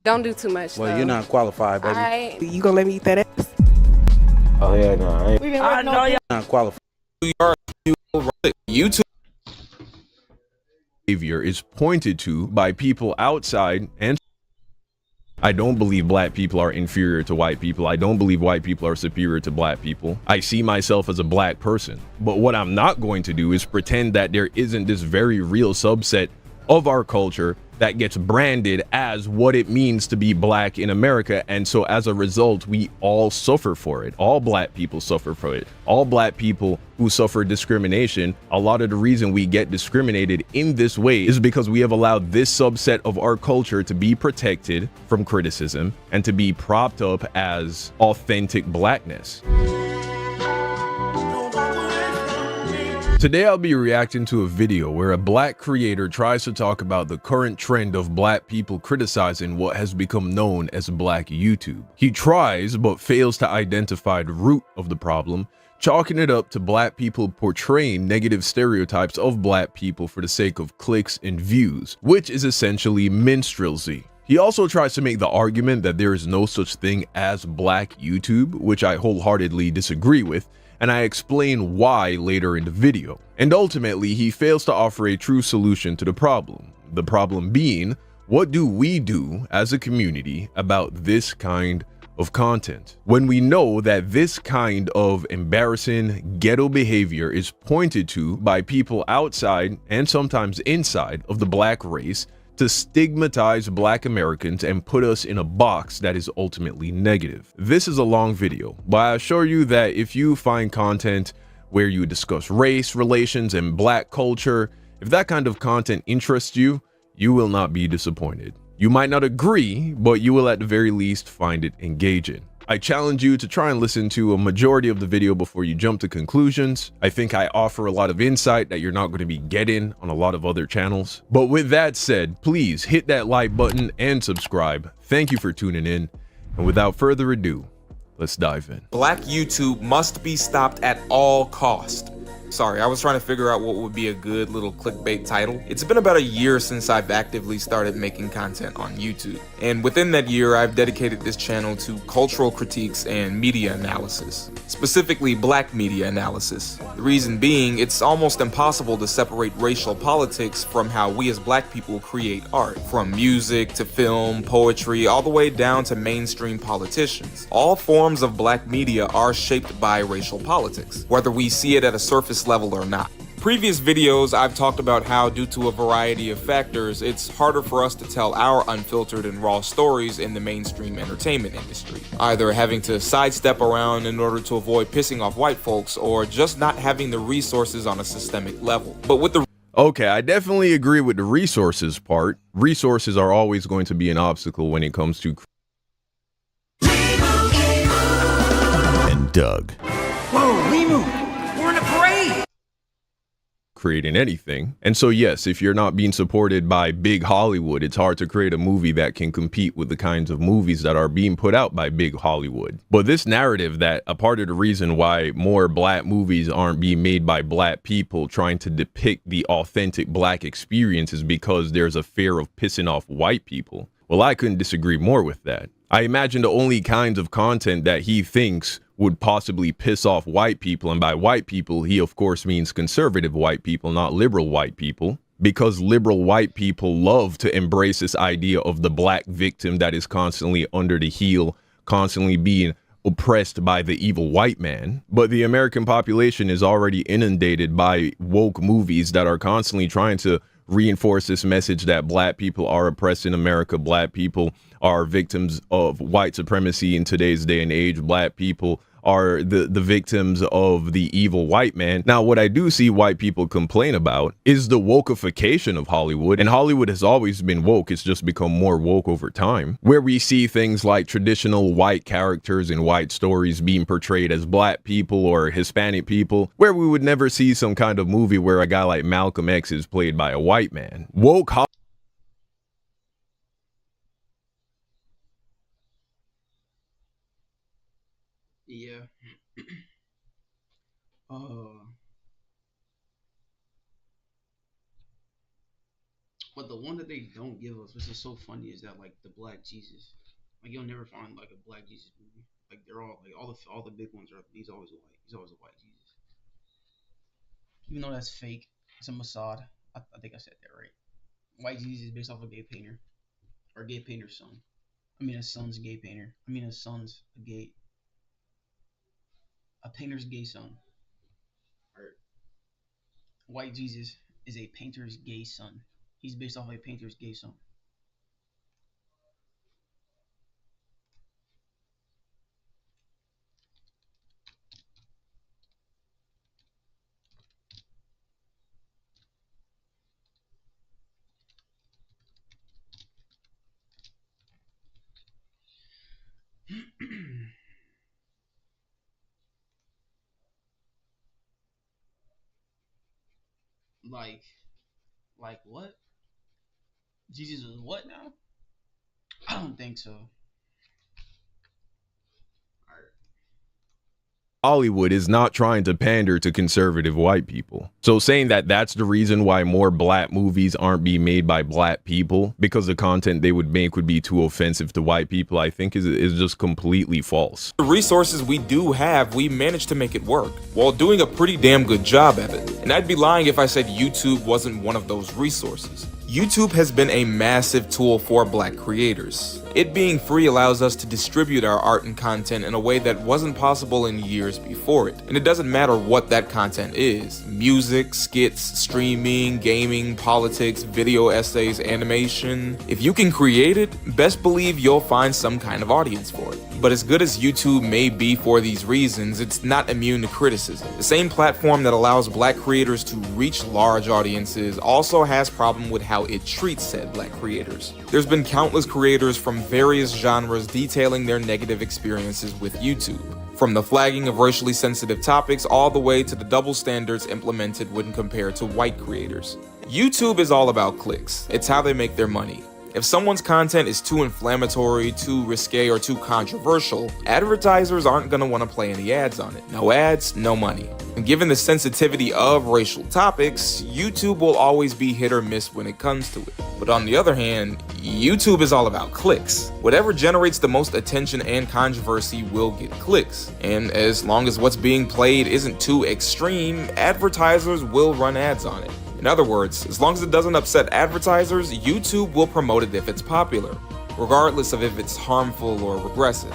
Don't do too much. Well, though. you're not qualified, baby. All right. You gonna let me eat that ass? Oh yeah, no, I ain't. We been waiting on You're not qualified. YouTube behavior is pointed to by people outside, and I don't believe black people are inferior to white people. I don't believe white people are superior to black people. I see myself as a black person. But what I'm not going to do is pretend that there isn't this very real subset of our culture that gets branded as what it means to be black in America. And so as a result, we all suffer for it. All black people suffer for it. All black people who suffer discrimination, a lot of the reason we get discriminated in this way is because we have allowed this subset of our culture to be protected from criticism and to be propped up as authentic blackness. Today I'll be reacting to a video where a black creator tries to talk about the current trend of black people criticizing what has become known as black YouTube. He tries but fails to identify the root of the problem, chalking it up to black people portraying negative stereotypes of black people for the sake of clicks and views, which is essentially minstrelsy. He also tries to make the argument that there is no such thing as black YouTube, which I wholeheartedly disagree with, and I explain why later in the video. And ultimately, he fails to offer a true solution to the problem being, what do we do as a community about this kind of content? When we know that this kind of embarrassing ghetto behavior is pointed to by people outside and sometimes inside of the black race to stigmatize black Americans and put us in a box that is ultimately negative. This is a long video, but I assure you that if you find content where you discuss race, relations, and black culture, if that kind of content interests you, you will not be disappointed. You might not agree, but you will at the very least find it engaging. I challenge you to try and listen to a majority of the video before you jump to conclusions. I think I offer a lot of insight that you're not going to be getting on a lot of other channels. But with that said, please hit that like button and subscribe. Thank you for tuning in. And without further ado, let's dive in. Black YouTube must be stopped at all cost. Sorry, I was trying to figure out what would be a good little clickbait title. It's been about a year since I've actively started making content on YouTube. And within that year, I've dedicated this channel to cultural critiques and media analysis. Specifically, black media analysis. The reason being, it's almost impossible to separate racial politics from how we as black people create art. From music to film, poetry, all the way down to mainstream politicians. All forms of black media are shaped by racial politics, whether we see it at a surface level or not. Previous videos, I've talked about how, due to a variety of factors, it's harder for us to tell our unfiltered and raw stories in the mainstream entertainment industry. Either having to sidestep around in order to avoid pissing off white folks, or just not having the resources on a systemic level. But with the Okay, I definitely agree with the resources part. Resources are always going to be an obstacle when it comes to and Doug. Whoa, Limu! We're in a parade! creating anything. And so yes, if you're not being supported by big Hollywood, it's hard to create a movie that can compete with the kinds of movies that are being put out by big Hollywood. But this narrative that a part of the reason why more black movies aren't being made by black people trying to depict the authentic black experience is because there's a fear of pissing off white people. Well, I couldn't disagree more with that. I imagine the only kinds of content that he thinks would possibly piss off white people, and by white people, he of course means conservative white people, not liberal white people, because liberal white people love to embrace this idea of the black victim that is constantly under the heel, constantly being oppressed by the evil white man. But the American population is already inundated by woke movies that are constantly trying to reinforce this message that black people are oppressed in America, black people are victims of white supremacy in today's day and age, black people are the victims of the evil white man. Now, what I do see white people complain about is the wokeification of Hollywood, and Hollywood has always been woke. It's just become more woke over time, where we see things like traditional white characters in white stories being portrayed as black people or Hispanic people, where we would never see some kind of movie where a guy like Malcolm X is played by a white man. Woke Yeah. But the one that they don't give us. What's just so funny is that like the Black Jesus, like you'll never find like a Black Jesus movie. Like they're all like all the big ones are. He's always white. He's always a white Jesus. Even though that's fake, it's a Mossad. I think I said that right. White Jesus is based off a gay painter, or a gay painter's son. I mean, a son's gay painter. I mean, a son's a painter's gay son. Or White Jesus is a painter's gay son. He's based off a painter's gay son. Like what? Jesus was what now? I don't think so. Hollywood is not trying to pander to conservative white people. So saying that that's the reason why more black movies aren't being made by black people because the content they would make would be too offensive to white people, I think is just completely false. The resources we do have, we managed to make it work while doing a pretty damn good job at it. And I'd be lying if I said YouTube wasn't one of those resources. YouTube has been a massive tool for black creators. It being free allows us to distribute our art and content in a way that wasn't possible in years before it. And it doesn't matter what that content is. Music, skits, streaming, gaming, politics, video essays, animation. If you can create it, best believe you'll find some kind of audience for it. But as good as YouTube may be for these reasons, it's not immune to criticism. The same platform that allows black creators to reach large audiences also has problem with how it treats said black creators. There's been countless creators from various genres detailing their negative experiences with YouTube, from the flagging of racially sensitive topics all the way to the double standards implemented when compared to white creators. YouTube is all about clicks. It's how they make their money. If someone's content is too inflammatory, too risque, or too controversial, advertisers aren't gonna wanna play any ads on it. No ads, no money. And given the sensitivity of racial topics, YouTube will always be hit or miss when it comes to it. But on the other hand, YouTube is all about clicks. Whatever generates the most attention and controversy will get clicks. And as long as what's being played isn't too extreme, advertisers will run ads on it. In other words, as long as it doesn't upset advertisers, YouTube will promote it if it's popular, regardless of if it's harmful or regressive.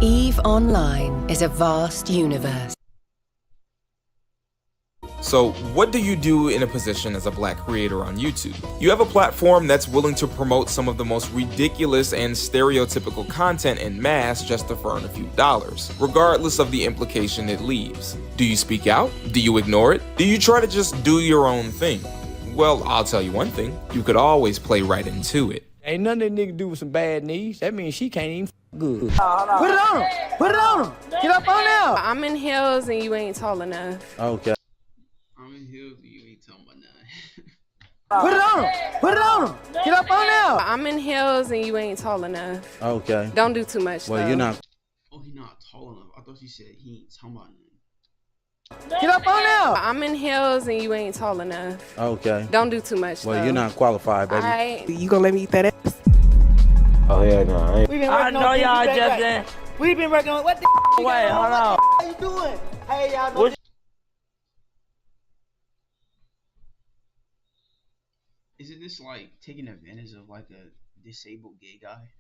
EVE Online is a vast universe. So what do you do in a position as a black creator on YouTube? You have a platform that's willing to promote some of the most ridiculous and stereotypical content en masse just to earn a few dollars, regardless of the implication it leaves. Do you speak out? Do you ignore it? Do you try to just do your own thing? Well, I'll tell you one thing, you could always play right into it. Ain't none of that nigga do with some bad knees. That means she can't even good. Put it on him. Put it on him. Get up on there. I'm in heels and you ain't tall enough. Okay. I'm in heels and you ain't talking about nothing. Put it on him. Put it on him. Get up on there. I'm in heels and you ain't tall enough. Okay. Don't do too much. Well, though. you're not. Oh, he not tall enough. I thought she said he ain't talking about nothing. Get up on there. I'm in heels and you ain't tall enough. Okay. Don't do too much. Well, though. you're not qualified, baby. Alright. You gonna let me eat that ass? Oh yeah, no, I ain't. I know y'all just then. We been working on what the Wait, hold on. How you doing? Hey, y'all know. Isn't this like taking advantage of like a disabled gay guy?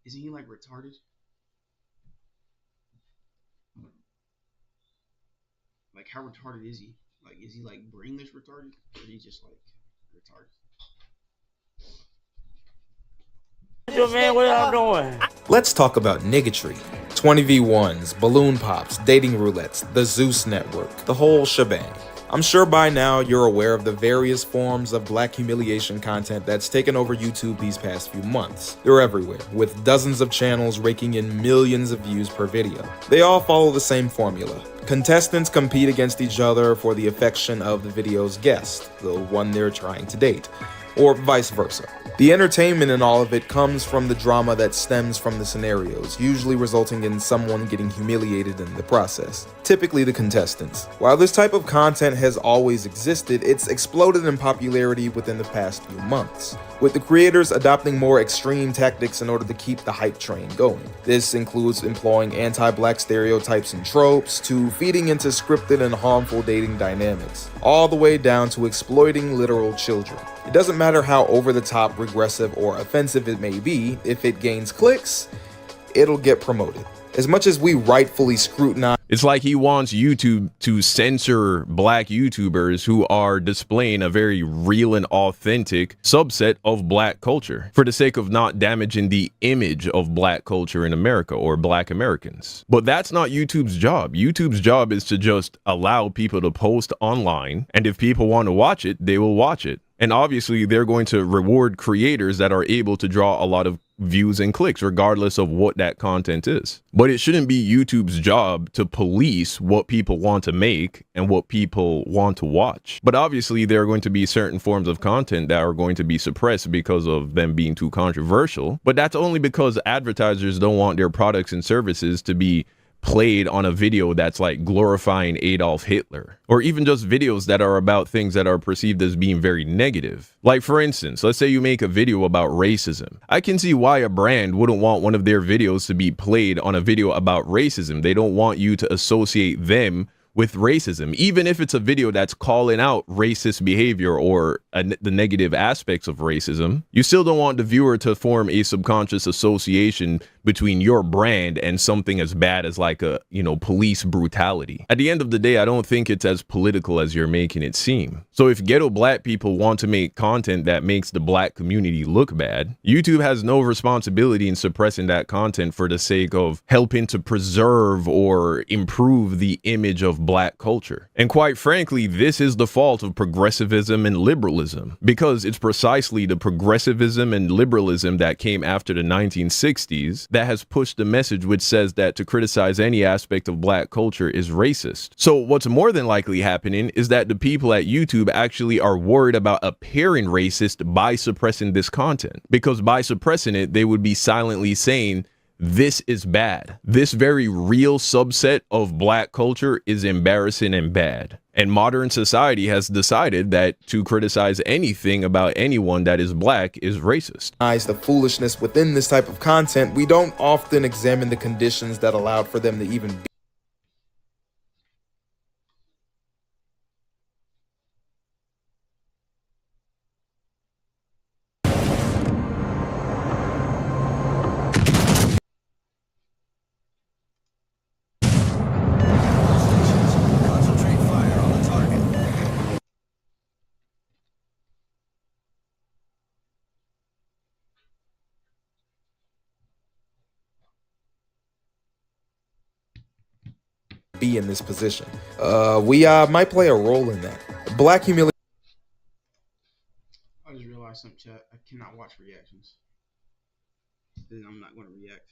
Isn't he like retarded? Like how retarded is he? Like is he like brainless retarded? Or is he just like retarded? Man, what y'all doing? Let's talk about niggatry. 20v1s, balloon pops, dating roulettes, the Zeus network, the whole shebang. I'm sure by now you're aware of the various forms of black humiliation content that's taken over YouTube these past few months. They're everywhere, with dozens of channels raking in millions of views per video. They all follow the same formula. Contestants compete against each other for the affection of the video's guest, the one they're trying to date. or vice versa. The entertainment in all of it comes from the drama that stems from the scenarios, usually resulting in someone getting humiliated in the process, typically the contestants. While this type of content has always existed, it's exploded in popularity within the past few months, with the creators adopting more extreme tactics in order to keep the hype train going. This includes employing anti-black stereotypes and tropes, to feeding into scripted and harmful dating dynamics, all the way down to exploiting literal children. It doesn't matter how over-the-top, regressive, or offensive it may be, if it gains clicks, it'll get promoted. As much as we rightfully scrutinize, it's like he wants YouTube to censor black YouTubers who are displaying a very real and authentic subset of black culture for the sake of not damaging the image of black culture in America or black Americans. But that's not YouTube's job. YouTube's job is to just allow people to post online, and if people want to watch it, they will watch it. And obviously, they're going to reward creators that are able to draw a lot of views and clicks, regardless of what that content is. But it shouldn't be YouTube's job to police what people want to make and what people want to watch. But obviously, there are going to be certain forms of content that are going to be suppressed because of them being too controversial. But that's only because advertisers don't want their products and services to be played on a video that's like glorifying Adolf Hitler, or even just videos that are about things that are perceived as being very negative. Like, for instance, let's say you make a video about racism. I can see why a brand wouldn't want one of their videos to be played on a video about racism. They don't want you to associate them with racism, even if it's a video that's calling out racist behavior or the negative aspects of racism. You still don't want the viewer to form a subconscious association between your brand and something as bad as like a, police brutality. At the end of the day, I don't think it's as political as you're making it seem. So if ghetto black people want to make content that makes the black community look bad, YouTube has no responsibility in suppressing that content for the sake of helping to preserve or improve the image of black culture. And quite frankly, this is the fault of progressivism and liberalism, because it's precisely the progressivism and liberalism that came after the 1960s that has pushed the message which says that to criticize any aspect of black culture is racist. So what's more than likely happening is that the people at YouTube actually are worried about appearing racist by suppressing this content, because by suppressing it, they would be silently saying, this is bad. This very real subset of black culture is embarrassing and bad. And modern society has decided that to criticize anything about anyone that is black is racist. The foolishness within this type of content, we don't often examine the conditions that allowed for them to even be in this position. We might play a role in that. Black humiliation. I just realized something, chat. I cannot watch reactions. Then I'm not going to react.